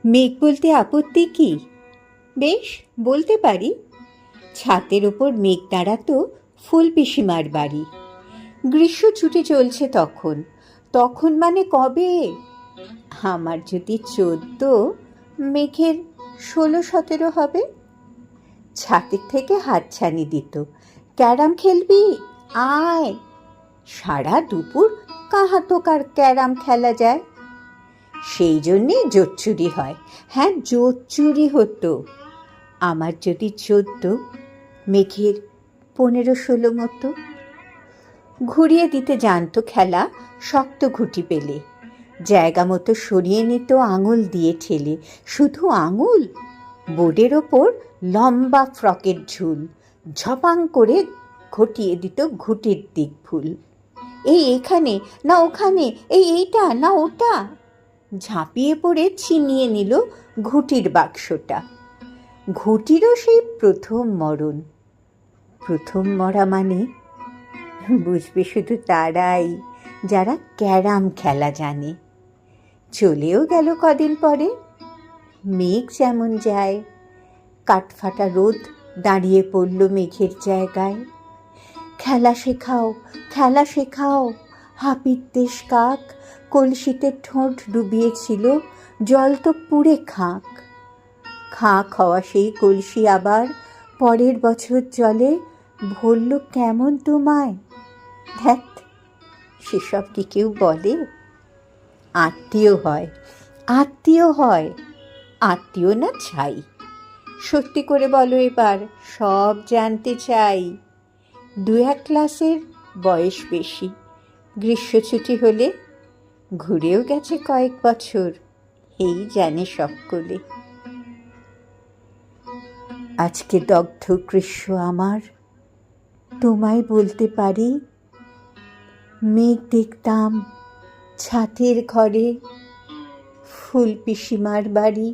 মেঘ বলতে আপত্তি কি? বেশ, বলতে পারি। ছাতের ওপর মেঘ দাঁড়াতো ফুল পিসিমার বাড়ি। গ্রীষ্ম ছুটি চলছে তখন। তখন মানে কবে? আমার যদি 14, মেঘের 16-17 হবে। ছাদের থেকে হাতছানি দিত, ক্যারাম খেলবি? আয়। সারা দুপুর কাহা তো কার ক্যারাম খেলা যায়। সেই জন্যে জোট চুরি হয়। হ্যাঁ, জোট চুরি হতো। আমার যদি 14, মেঘের 15-16 মতো। ঘুরিয়ে দিতে জানতো খেলা শক্ত ঘুঁটি পেলে। জায়গা মতো সরিয়ে নিত আঙুল দিয়ে ঠেলে। শুধু আঙুল, বোর্ডের ওপর লম্বা ফ্রকের ঝুল ঝপাং করে ঘটিয়ে দিত ঘুঁটির দিক ভুল। এই এখানে না ওখানে, এইটা না ওটা। ঝাঁপিয়ে পড়ে ছিনিয়ে নিল ঘুঁটির বাক্সটা। ঘুঁটিরও সেই প্রথম মরণ। প্রথম মরা মানে বুঝবে শুধু তারাই যারা ক্যারাম খেলা জানে। চলেও গেল কদিন পরে। মেঘ যেমন যায়, কাঠফাটা রোদ দাঁড়িয়ে পড়ল মেঘের জায়গায়। খেলা শেখাও, খেলা শেখাও। হাপিত্যেশ কাক কলসিতে ঠোঁট ডুবিয়েছিল, জল তো পুড়ে খাক। খাঁ খাওয়া সেই কলসি আবার পরের বছর জলে ভরল কেমন তোমায়। ধ্যাৎ, সেসব কি কেউ বলে? আত্মীয় হয়, আত্মীয় হয়, আত্মীয় না ছাই। সত্যি করে বলো এবার, সব জানতে চাই। 2-1 ক্লাসের বয়স বেশি। গ্রীষ্ম ছুটি হলে ঘুরেও গেছে কয়েক বছর, এই জানে সকলে। আজকে দগ্ধ গ্রীষ্ম আমার, তোমায় বলতে পারি। মেঘ দেখতাম ছাতের ঘরে, ফুল পিসিমার বাড়ি।